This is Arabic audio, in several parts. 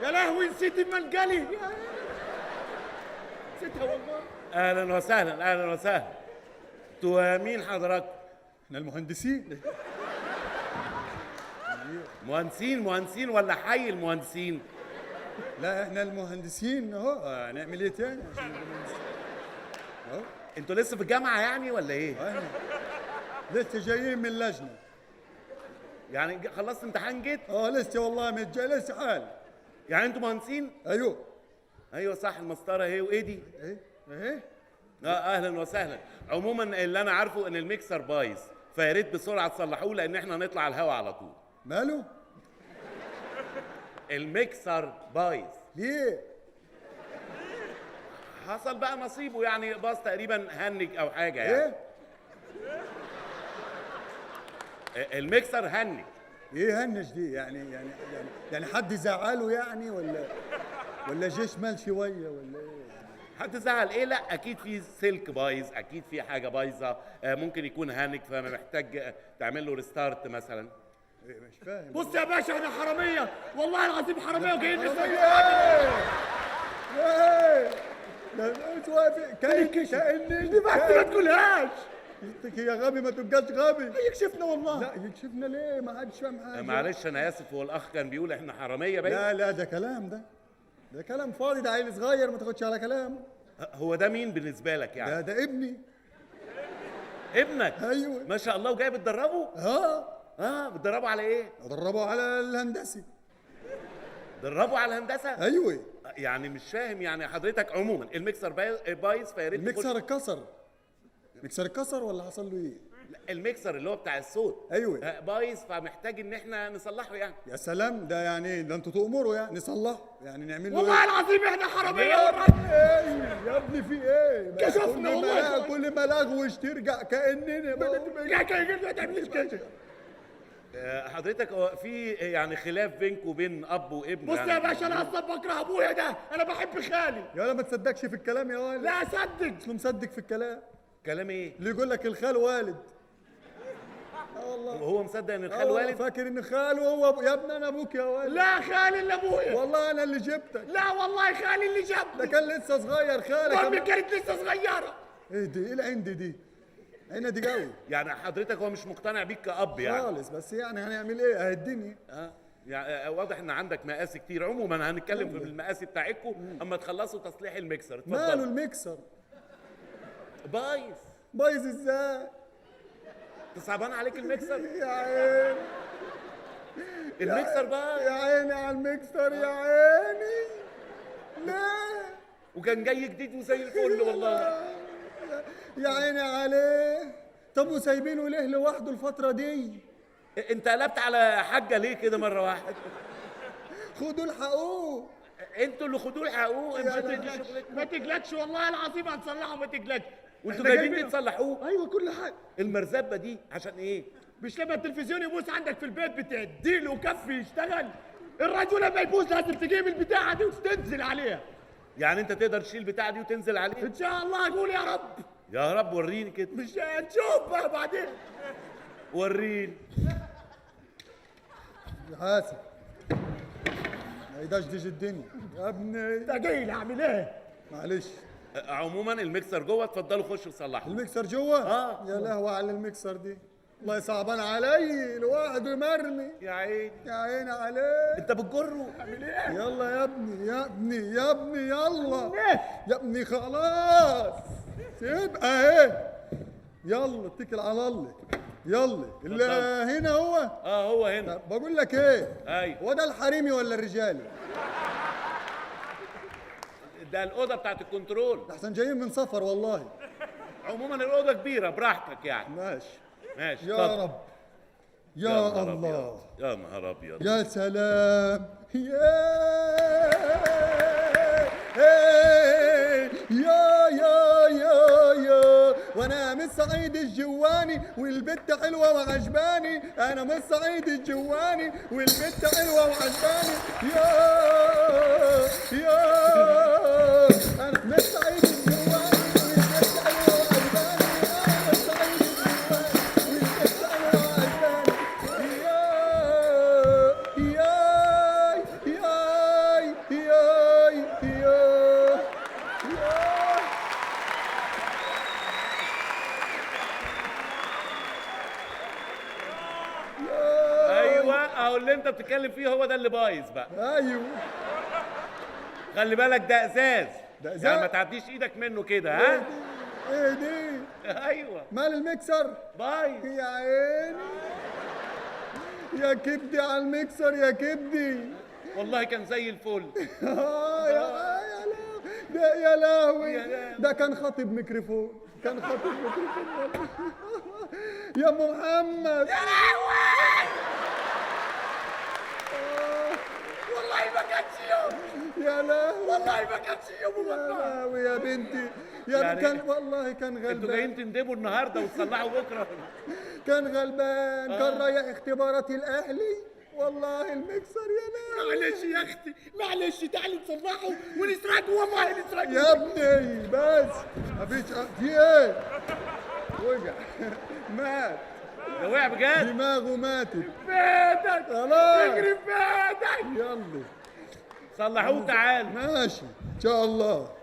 يا لهوي نسيت المنقلي، نسيتها والله. اهلا وسهلا اهلا وسهلا. انتوا مين حضراتكم؟ احنا المهندسين. مهندسين ولا حي المهندسين؟ لا احنا المهندسين اهو. هنعمل ايه تاني عشان نبقى مهندسين؟ اهو. انتوا لسه في الجامعه يعني ولا ايه؟ احنا لسه جايين من اللجنه. يعني خلصت امتحان جيت؟ لسه والله لسه حال. يعني انتوا مهندسين؟ ايوه صح، المسطره اهي. وايه دي؟ ايه اهلا وسهلا. عموما اللي انا عارفه ان الميكسر بايظ، فيا ريت بسرعه تصلحوه لان احنا هنطلع على الهوا على طول. ماله؟ الميكسر بايظ. ليه؟ حصل بقى نصيبه، يعني باظ تقريبا، هنج او حاجه يعني. ايه؟ الميكسر هنج. ايه هنج دي؟ يعني حد زعله يعني ولا جيش مال شويه ولا ايه؟ حد زعل ايه؟ لا اكيد في سلك بايظ، اكيد في حاجه بايظه، ممكن يكون هانج فمحتاج تعمل له ريستارت مثلا. إيه مش فاهم. بص يا باشا احنا حراميه، والله العظيم حراميه وجايين نسرق. ايه ده مش واقف كأني دي بس ما تقولهاش. انت يا غبي ما تبقاش غبي. يكشفنا والله. لا يكشفنا ليه؟ ما حدش فاهم حاجه. معلش انا اسف، هو الاخ كان بيقول احنا حراميه باين. لا ده كلام، ده كلام فاضي، ده عيل صغير ما تاخدش على كلامه. هو ده مين بالنسبه لك يعني؟ ده ابني. ابنك؟ ايوه ما شاء الله. وجاي بتدربه؟ بتدربه على ايه؟ ادربه على الهندسي. دربه على الهندسه؟ ايوه. يعني مش فاهم يعني حضرتك. عموما الميكسر بايظ، فيا ريت الميكسر اتكسر ولا حصل له ايه؟ الميكسر اللي هو بتاع الصوت ايوه بايظ، فمحتاج ان احنا نصلحه يعني. يا سلام، ده يعني ده انتوا تؤمروا يعني نصلحه، يعني نعمل له والله إيه؟ العظيم احنا حراميه. يا ابني في ايه؟ كشفنا والله. كل ما لغوش ترجع كاننا ما تعملش كده. حضرتك هو في يعني خلاف بينك وبين اب وابن؟ بص يعني يا باشا انا اصلا بكره ابويا ده، انا بحب خالي. يا ما تصدقش في الكلام يا ولد. لا اصدق. اصله مصدق في الكلام. كلام ايه؟ اللي يقول لك الخال والد. والله وهو مصدق ان الخال والد؟ فاكر ان خاله هو يا ابني انا ابوك يا ولد. لا خالي اللي ابويا. والله انا اللي جبتك. لا والله خالي اللي ده جابني. كان لسه صغير خالك. امي كانت لسه صغيره. ايه دي؟ ايه العند دي؟ عندي قوي. يعني حضرتك هو مش مقتنع بيك كأب يعني؟ خالص، بس يعني هنعمل ايه؟ اهي الدنيا. يعني واضح ان عندك مقاسي كتير. عموما هنتكلم في المقاسي بتاعتكم اما تخلصوا تصليح الميكسر. اتفضل. ماله الميكسر؟ بايظ ازاي؟ صعبان عليك الميكسر؟ يا عيني الميكسر بايظ. يا عيني على الميكسر يا عيني. ليه؟ وكان جاي جديد وزي الفل والله. يا عيني عليه. طب وسايبينه ليه لوحده الفترة دي؟ انت قلبت على حاجه ليه كده مره واحده؟ خدوا الحقوق. انتوا اللي خدوه الحقوق. ما تقلقش والله العظيم هنصلحه، ما تقلقش. وانتوا جايبين تصلحوه؟ ايوه كل حاجه. المرزبه دي عشان ايه؟ مش لما التلفزيون يبوظ عندك في البيت بتديله كف يشتغل؟ الراديو لما يبوظ لازم تجيب البتاعه دي وتنزل عليها. يعني انت تقدر تشيل البتاعه دي وتنزل عليه؟ ان شاء الله. اقول يا رب. يا رب وريني كده. مش هنشوف بقى بعدين. وريني. حاسب ما يدشدش الدنيا يا ابني. انت جاي اعمل ايه؟ معلش. عموما الميكسر جوه، اتفضلوا خشوا صلحوا. الميكسر جوه؟ يا لهوي على الميكسر دي. والله صعبان علي الواحد مرمي. يا عيني يا عيني عليه. انت بتجره. اعمل ايه؟ يلا يا ابني يلا يا ابني خلاص. تبقى اهي. يلا اتكل على الله. يلا اللي هنا هو. هو هنا. بقول لك ايه؟ ايوه. هو ده الحريمي ولا الرجالي؟ ده الاوضه بتاعت الكنترول. ده احسن جايين من سفر والله. عموما الاوضه كبيره براحتك يعني. ماشي يا طب. رب يا الله. يا نهار ابيض. يا سلام. يا وانا من صعيد الجواني والبت حلوه وعجباني. انا من صعيد الجواني والبت حلوه وعجباني. يا انا من صعيد الجواني والبت حلوه وعجباني. انا من صعيد الجواني والبت حلوه وعجباني. اهو اللي انت بتتكلم فيه هو ده اللي بايظ بقى. ايوه خلي بالك ده ازاز. ده يعني إزاز؟ ما تعديش ايدك منه كده ايه ها. دي؟ ايه دي؟ ايوه مال المكسر؟ بايظ. يا عيني يا كبدي على المكسر يا كبدي. والله كان زي الفل. يا ده يا لهوي يا لهوي. ده كان خاطب ميكروفون، كان خاطب ميكروفون. يا ام محمد يا لهوي والله ما كانش يوم، يا لهوي والله ما كانش يوم يا والله. لهوي يا بنتي يا يعني كان والله كان انتوا غلبان، جايين تندبوا النهارده وتصلحوا بكره. كان غلبان كان رايح اختبارات الاهلي والله المكسر يا لهوي. معلش يا اختي معلش، تعالي نصلحه ونسرقه والله نسرقه. يا ابني بس مفيش في ايه؟ وجع مات ده وقع بجد. دماغه ماتت بيتك خلاص اجري في بيتك. يلا صلحوه تعال. ماشي ان شاء الله.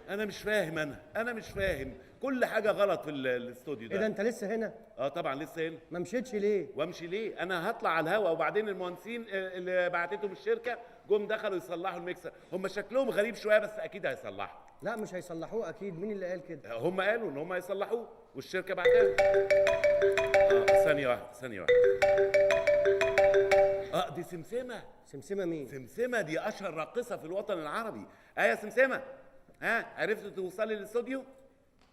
انا مش فاهم، انا مش فاهم كل حاجه غلط في الاستوديو ايه ده ده. انت لسه هنا؟ اه طبعا لسه هنا. ما مشيتش ليه؟ وامشي ليه؟ انا هطلع على الهوا وبعدين المهندسين اللي بعتتهم الشركه جم دخلوا يصلحوا الميكسر. هم شكلهم غريب شويه بس اكيد هيصلحوا. لا مش هيصلحوه اكيد، مين اللي قال كده؟ هم قالوا ان هم هيصلحوه والشركه بعتها. ثانيه واحده ثانيه واحده. دي سمسمه. سمسمه مين؟ سمسمه دي اشهر راقصه في الوطن العربي. يا سمسمه ها عرفت توصلي للاستوديو؟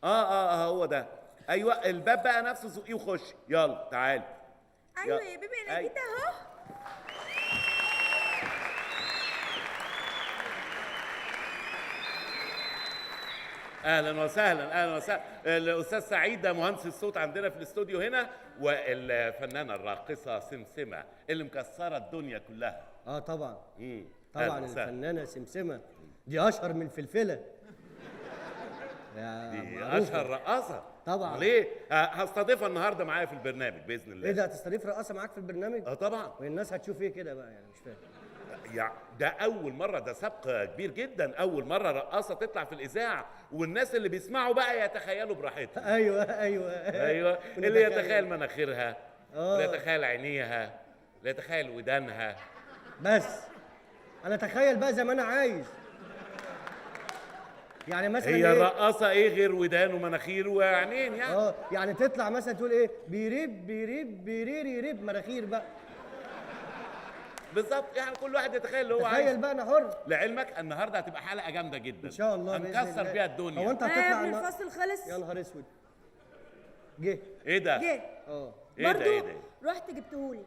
هو ده. ايوه الباب بقى نفسه زقيه وخشي. يلا تعالي. ايوه يا بيبي انا جيت اهو. اهلا وسهلا اهلا وسهلا. الاستاذ سعيد ده مهندس الصوت عندنا في الاستوديو هنا، والفنانه الراقصه سمسمه اللي مكسره الدنيا كلها. طبعا أهلاً طبعا وسهلاً. الفنانه سمسمه دي اشهر من الفلفله. دي معروفة. اشهر رقاصه طبعا. ليه؟ هستضيفها النهارده معايا في البرنامج باذن الله. ايه ده هتستضيف رقاصه معاك في البرنامج؟ طبعا. والناس هتشوف ايه كده بقى يعني مش فاهم. يعني ده اول مره، ده سبق كبير جدا، اول مره رقاصه تطلع في الاذاعه والناس اللي بيسمعوا بقى يتخيلوا براحتهم. ايوه ايوه اللي يتخيل مناخيرها، اللي آه. يتخيل عينيها، اللي يتخيل ودانها. بس انا اتخيل بقى زي ما انا عايز. يعني مثلا هي إيه؟ الرقاصه ايه غير ودان ومناخير وعينين يعني. يعني تطلع مثلا تقول ايه بيريب بيريب بيرير يريب مناخير بقى. بالظبط، يعني كل واحد يتخيل اللي هو عايز. تخيل بقى انا حر. لعلمك النهارده هتبقى حلقه جامده جدا ان شاء الله بإذن هنكسر الله. بيها الدنيا. هو انت يا هتطلع ابني الفصل خلص. يا نهار اسود. جه ايه ده؟ جه ايه ده برضو ايه ده؟ رحت جبتهولي،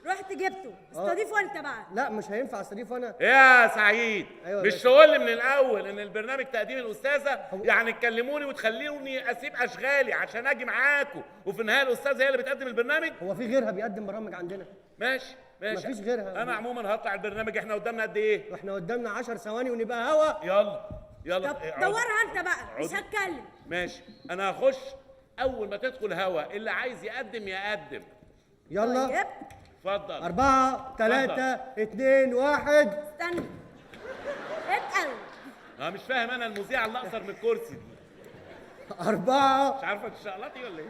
رحت جبته. استضيفه انت بقى. لا مش هينفع استضيف انا. يا سعيد أيوة مش باشا. تقول لي من الاول ان البرنامج تقديم الاستاذه يعني تكلموني وتخلوني اسيب اشغالي عشان اجي معاكم، وفي النهايه الاستاذه هي اللي بتقدم البرنامج؟ هو في غيرها بيقدم برامج عندنا؟ ماشي ماشي مفيش غيرها. انا عموما هطلع البرنامج. احنا قدامنا قد ايه؟ واحنا قدامنا 10 ثواني ونبقى هوا. يلا يلا. طب اقعد. دورها انت بقى، مش اقعد. هتكلم. ماشي انا هخش اول ما تدخل هوا، اللي عايز يقدم يقدم. يلا طيب اتفضل. 4 3 2 1. استنى اتقل. انا مش فاهم، انا المذيعه اللي اقصر من الكرسي دي 4 مش عارفه تشقلطي ولا ايه؟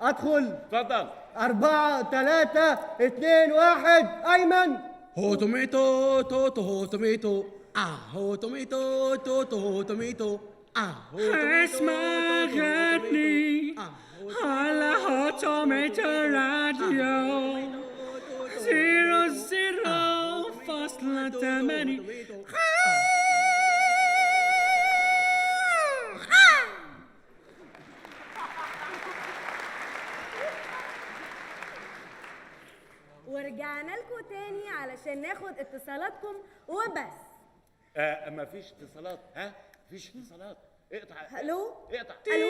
ادخل. اتفضل. 4 3 2 1. ايمن. Ho tomato, ho tomato, ho tomato, ho tomato, ho اسمعني على هوت توميتو راديو 00.8. ورجعنا لكم تاني علشان ناخد اتصالاتكم وبس. مفيش اتصالات. مفيش اتصالات. اقطع. الو اقطع. الو.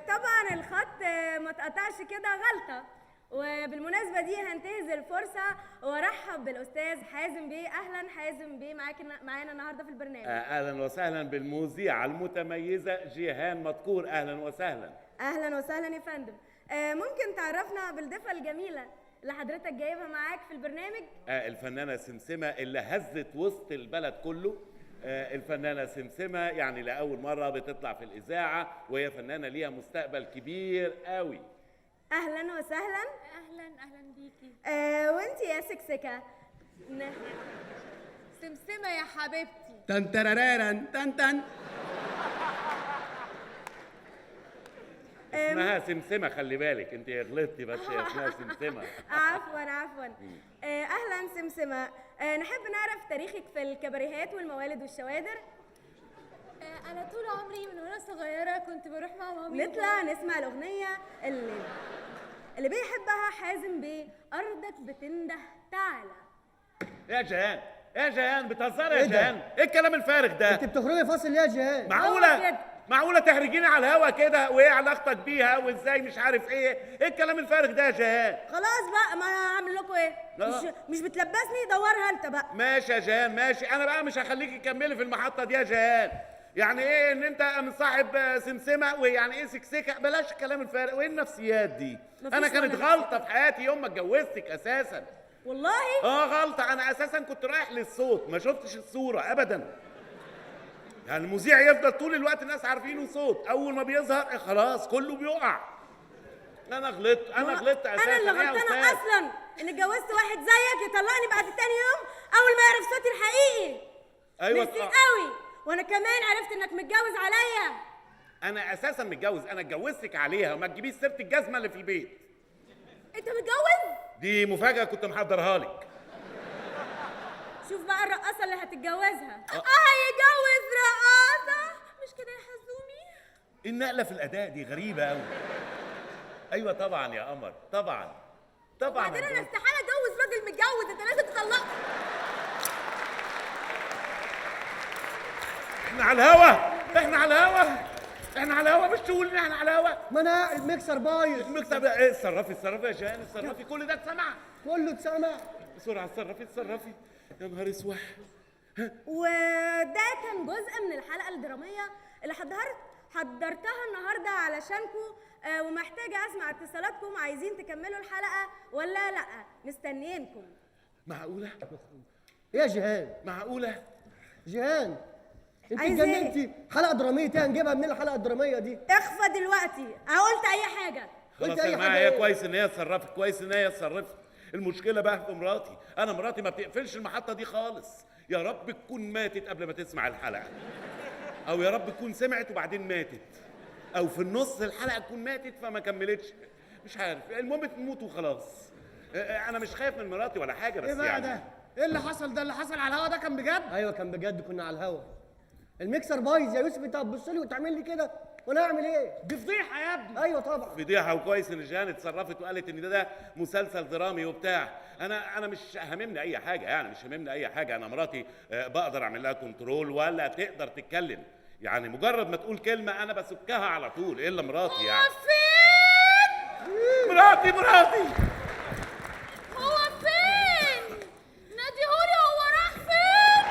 طبعا الخط ما اتقطعش كده، غلطه. وبالمناسبه دي هنتهز الفرصه وارحب بالاستاذ حازم بيه. اهلا حازم بيه، معانا النهارده في البرنامج. اهلا وسهلا بالمذيعه المتميزه جيهان مذكور. اهلا وسهلا. اهلا وسهلا يا فندم. ممكن تعرفنا بالضيفه الجميله اللي حضرتك جايبها معاك في البرنامج؟ الفنانه سمسمه اللي هزت وسط البلد كله الفنانة سمسمة يعني لأول مرة بتطلع في الإذاعة، وهي فنانة ليها مستقبل كبير قوي. اهلا وسهلا. اهلا بيكي. وانتي يا سكسكه؟ سمسمة يا حبيبتي. تن ترارارن تن تن. اسمها سمسمة، خلي بالك انت غلطتي، بس هي اسمها سمسمة. عفوا. اهلا سمسمه. نحب نعرف تاريخك في الكباريهات والموالد والشوادر. انا طول عمري من وانا صغيره كنت بروح مع مامي. نطلع نسمع الاغنيه اللي بيحبها حازم بيه. ارضك بتنده تعالى. يا جيهان، يا جيهان بتهزري يا جيهان؟ ايه الكلام الفارغ ده؟ انت بتخرجي فاصل ليه يا جيهان؟ معقولة تحرجيني على الهوا كده؟ وايه علاقتك بيها وازاي مش عارف ايه؟ ايه الكلام الفارغ ده يا جيهان؟ خلاص بقى، ما انا هعمل لكم ايه؟ مش بتلبسني، دورها انت بقى. ماشي يا جيهان ماشي، انا بقى مش هخليكي تكملي في المحطة دي يا جيهان. يعني ايه ان انت مصاحب سمسمة، ويعني ايه سكسكة؟ بلاش الكلام الفارغ، وايه النفسيات دي؟ انا كانت غلطة في حياتي يوم ما اتجوزتك اساسا. والله؟ غلطة، انا اساسا كنت رايح للصوت، ما شفتش الصورة ابدا. يعني المذيع يفضل طول الوقت الناس عارفينه صوت، اول ما بيظهر خلاص كله بيقع. انا غلطت اساسا. انا اللي غلطانه اصلا ان اتجوزت واحد زيك يطلقني بعد تاني يوم اول ما يعرف صوتي الحقيقي. ايوه ميرسي قوي. وانا كمان عرفت انك متجوز عليا. انا اساسا متجوز، انا اتجوزتك عليها، وما تجيبيش سيره الجزمه اللي في البيت. انت متجوز؟ دي مفاجاه كنت محضرها لك. شوف بقى الرقاصه اللي هتتجوزها. هيتجوز رقاصه؟ مش كده يا حزومي؟ النقله في الاداء دي غريبه قوي. ايوه طبعا يا قمر، طبعا. وبعدين انا استحاله اتجوز راجل متجوز، انت لازم تطلقني. احنا على الهوا، مش تقول ان احنا على الهوا. ما انا الميكسر بايظ. الميكسر ايه؟ اتصرفي يا جيهان، اتصرفي، كل ده اتسمع. كله اتسمع. بسرعه اتصرفي. يا نهار اسود. وده كان جزء من الحلقه الدراميه اللي حضرتها النهارده علشانكم، ومحتاجه اسمع اتصالاتكم. عايزين تكملوا الحلقه ولا لا؟ مستنيينكم. معقوله؟ ايه يا جيهان؟ معقوله؟ جيهان انت عايز ايه؟ اتجننتي؟ حلقه دراميه ايه؟ هنجيبها منين الحلقه الدراميه دي؟ اخفى دلوقتي، قلت اي حاجه. خلاص يا جماعه، هي كويس ان هي اتصرفت، المشكله بقى في مراتي. انا مراتي ما بتقفلش المحطه دي خالص. يا رب تكون ماتت قبل ما تسمع الحلقه، او يا رب تكون سمعت وبعدين ماتت، او في النص الحلقه تكون ماتت فما كملتش، مش عارف. المهم تموت وخلاص. انا مش خايف من مراتي ولا حاجه، بس ايه بقى يعني ده؟ ايه اللي حصل ده؟ اللي حصل على الهوا ده كان بجد؟ ايوه كان بجد، كنا على الهوا. الميكسر بايظ يا يوسف، انت هتبص لي وتعمل لي كده وانا اعمل ايه؟ دي فضيحه يا ابني. ايوه طبعا فضيحه. وكويس ان جيهان اتصرفت وقالت ان ده مسلسل درامي وبتاع. انا مش هاممني اي حاجه، انا مراتي بقدر اعمل لها كنترول ولا تقدر تتكلم. يعني مجرد ما تقول كلمه انا بسكها على طول، الا مراتي يعني. هو فين؟ مراتي هو فين؟ ناديهولي، هو راح فين؟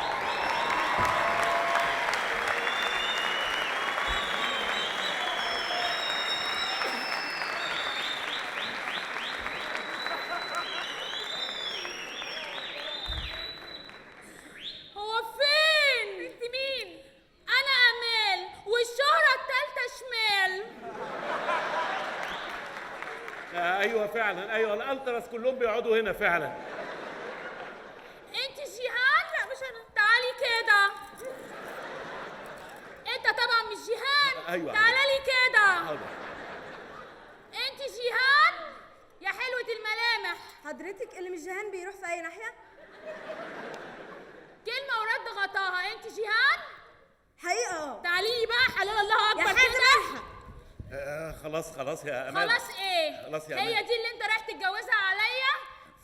هو فين؟ انت مين؟ انا امال، والشهرة التالتة شمال. ايوه فعلا، الالتراس كلهم بيقعدوا هنا فعلا. انت جيهان؟ لا مش انا. تعالي كده. انت طبعا مش جيهان. ايوه تعالى لي كده. حاضر. انت جيهان يا حلوة الملامح. حضرتك اللي مش جيهان بيروح في اي ناحيه؟ كلمة ورد غطاها. انت جيهان؟ حقيقه. تعالي لي بقى، حلال الله اكبر. يا حازم الحق. خلاص يا امال. خلاص ايه؟ خلاص يا هي أمال. دي اللي انت رايح تتجوزها عليا؟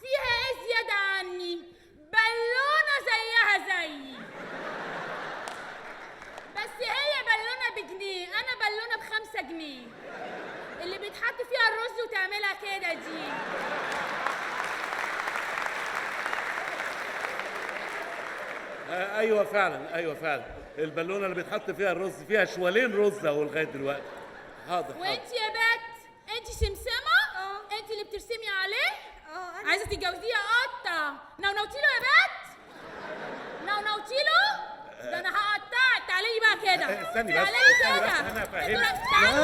فيها ايه زيادة عني؟ بالونة زيها زيي. بس هي بالونة بجنيه، انا بالونة ب5 جنيه. اللي بيتحط فيها الرز وتعملها كده دي. ايوه فعلا، البالونه اللي بيتحط فيها الرز فيها شوالين رز اهو لغايه دلوقتي. حاضر. وانت يا بت، انت سمسمة؟ انت اللي بترسمي عليه؟ انا عايزة تتجوزيه قطة. نونوتيله يا بت؟ نونوتيله؟ ده انا هقطعك. تعالي لي بقى كده. استني بس، تعالي لي استني كده. بس، انا هفهمك. تعالي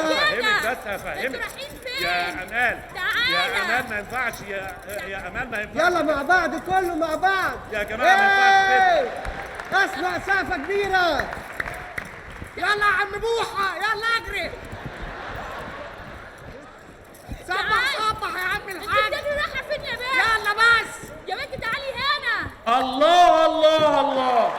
كده. هفهمك بس، هفهمك. انتوا رايحين فين؟ يا امال، تعالى. يا امال ما ينفعش، يا امال ما ينفعش. يلا مع بعض كله مع بعض. يا جماعة ما ينفعش إيه! اسمع سقفة كبيرة. يلا يا عم بوحه، يلا اجري. صبح يا عم الحاج. انت رايحه فين يا بنت؟ يلا بس. يا بنت تعالي هنا. الله الله الله.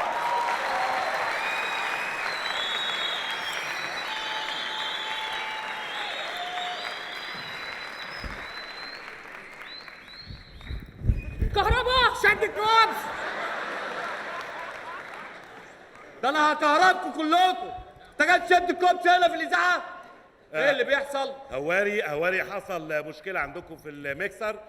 كهرباء. شد الكوبس. ده انا هكهربكم كلكم. انت جاي تشد الكوبس هنا في الاذاعه؟ ايه اللي بيحصل؟ هواري حصل مشكلة عندكم في الميكسر،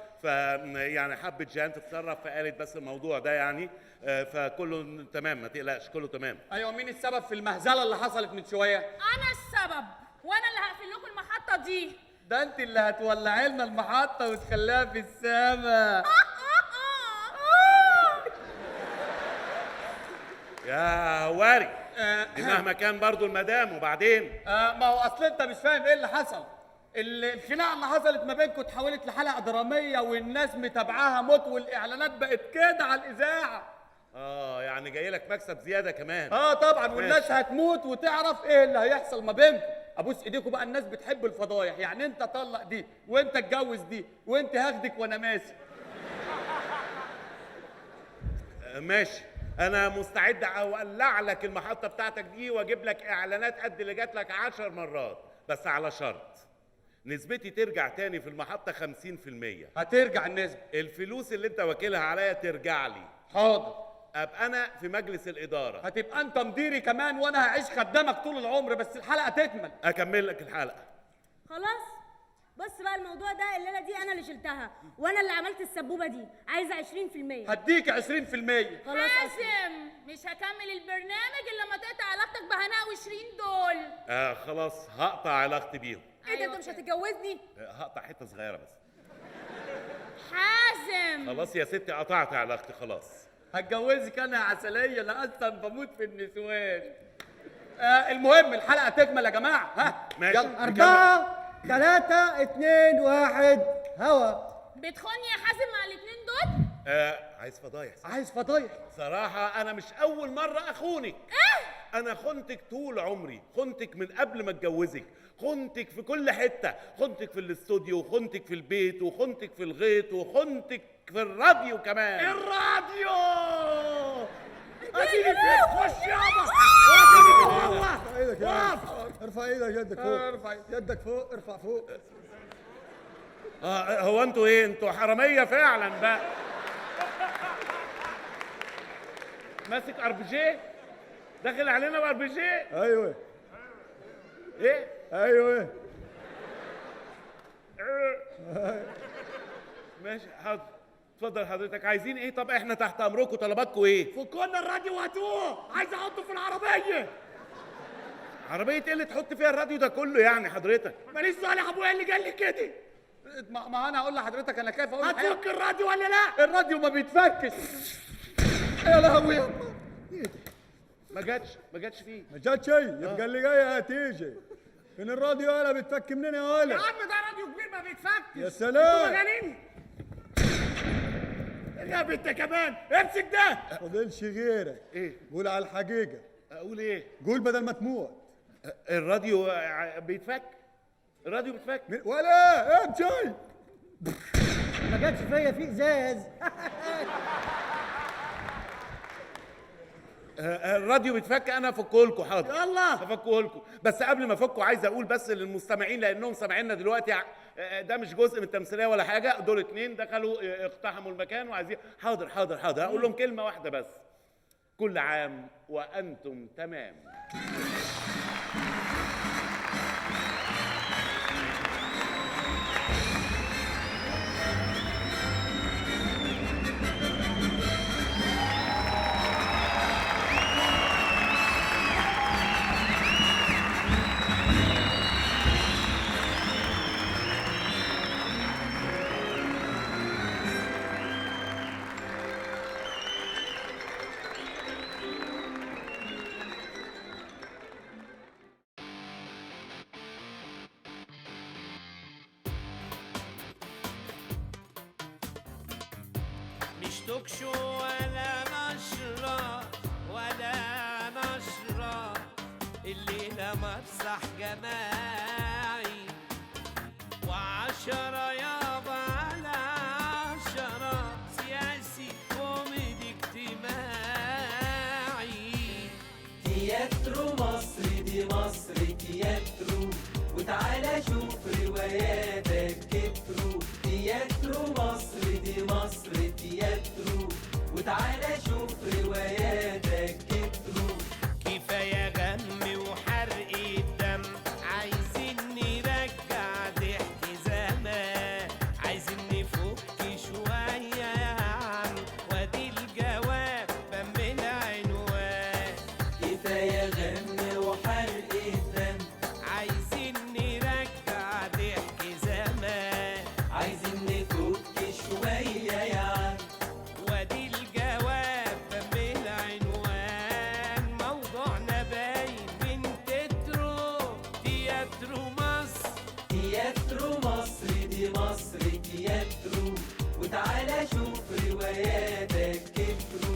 يعني حبت جيهان تتصرف فقالت بس الموضوع ده يعني، فكله تمام، ما تقلقش كله تمام. ايوه، مين السبب في المهزله اللي حصلت من شويه؟ انا السبب، وانا اللي هقفل لكم المحطه دي. ده انت اللي هتولعي لنا المحطه وتخليها في السما. يا هواري دي مهما كان برضو المدام، وبعدين ما هو اصل انت مش فاهم ايه اللي حصل. الخناقه اللي حصلت ما بينكم اتحولت لحلقه دراميه والناس متابعاها موت والاعلانات بقت كده على الاذاعه. يعني جاي لك مكسب زياده كمان. طبعا، والناس ماشي. هتموت وتعرف ايه اللي هيحصل ما بينكم. ابوس ايديكم بقى، الناس بتحب الفضايح، يعني انت طلق دي وانت اتجوز دي وانت هاخدك وانا ماشي. ماشي، انا مستعد اولع لك المحطه بتاعتك دي واجيب لك اعلانات قد اللي جات لك 10 مرات، بس على شرط نسبتي ترجع تاني في المحطه 50%. هترجع النسبه. الفلوس اللي انت واكلها عليا ترجع لي. حاضر. ابقى انا في مجلس الاداره. هتبقى انت مديري كمان وانا هعيش خدامك طول العمر، بس الحلقه تكمل. اكمل لك الحلقه. خلاص بص بقى، الموضوع ده الليله دي انا اللي شلتها، وانا اللي عملت السبوبه دي، عايزه 20%. هديك 20%. خلاص حازم، مش هكمل البرنامج الا لما تقطع علاقتك بهناء وشيرين دول. خلاص هقطع علاقتي بيهم. ايه ده، انت مش هتتجوزني؟ هقطع حته صغيره بس. حازم. خلاص يا ستي قطعت علاقتي خلاص. هتجوزك انا يا عسليه، انا اصلا بموت في النسوان. المهم الحلقه تكمل يا جماعه. ها ماشي. يلا. 4 3 2 1 هوا. بتخوني يا حازم مع الاتنين دول؟ عايز فضايح. عايز فضايح. صراحة أنا مش أول مرة أخونك. أنا خنتك طول عمري، خنتك من قبل ما أتجوزك، خنتك في كل حتة، خنتك في الاستوديو، وخنتك في البيت، وخنتك في الغيط، وخنتك في الراديو كمان. الراديو. اديني فين، خش يابا. اديني جوه. ارفع ايدك يا ارفع ايدك، يدك فوق، ارفع يدك فوق، ارفع فوق. هو انتوا ايه؟ انتوا حرامية فعلا بقى. ماسك اربجي داخل علينا باربجي. ايوه ايه؟ ايوه ماشي حاضر، اتفضل حضرتك. عايزين ايه؟ طب احنا تحت امركم، طلباتكم ايه؟ فكونا الراديو وهاتوه، عايز احطه في العربيه. عربية ايه اللي تحط فيها الراديو ده كله يعني حضرتك؟ ماليش صالح ابويا اللي قال لي كده. ما انا اقول لحضرتك، انا خايف اقول هتفك الراديو ولا لا؟ الراديو ما بيتفكش. يا لهوي يا أما. ما جاتش فيه. ما جات شيء، يبقى اللي جايه هتيجي. فين الراديو؟ ولا بتفك منين يا ولا؟ يا عم ده راديو كبير ما بيتفكش. يا سلام. مجانين. يا بنت كمان امسك ده. فاضلش غيرك. ايه؟ قول على الحقيقه. اقول ايه؟ قول بدل ما تموت. الراديو بيتفك. الراديو بيتفك. ولا ايه شيء؟ ما جاتش فيا في ازاز. الراديو بيتفك، انا افكه لكم. حاضر يلا. افكه لكم، بس قبل ما افكه عايز اقول بس للمستمعين لانهم سامعيننا دلوقتي، ده مش جزء من التمثيليه ولا حاجه، دول 2 دخلوا اقتحموا المكان وعايزين. حاضر هقول لهم كلمه واحده بس. كل عام وانتم تمام. توكشو ولا نشرة ولا نشرة، الليلة مسرح جماعي وعشرة يابا على عشرة، سياسي كوميدي اجتماعي. تياترو مصر دي مصر تياترو، وتعالى شوف رواياتك كترو. تياترو مصر دي مصر تياترو، وتعالى شوف رواياتك كترو. كفاية غم وحرق الدم، عايزين نرجع ضحك زمان، عايزين نفك شوية يا عم، وادي الجواب بم العنوان. كفاية غم وحرق الدم، عايزين نرجع ضحك زمان، عايزين نفك شوية يا عم، وادي الجواب بم العنوان. موضوعنا باين من تترو، تياترو مصر. تياترو مصر دي مصر تياترو، وتعالى شوف رواياتك كترو.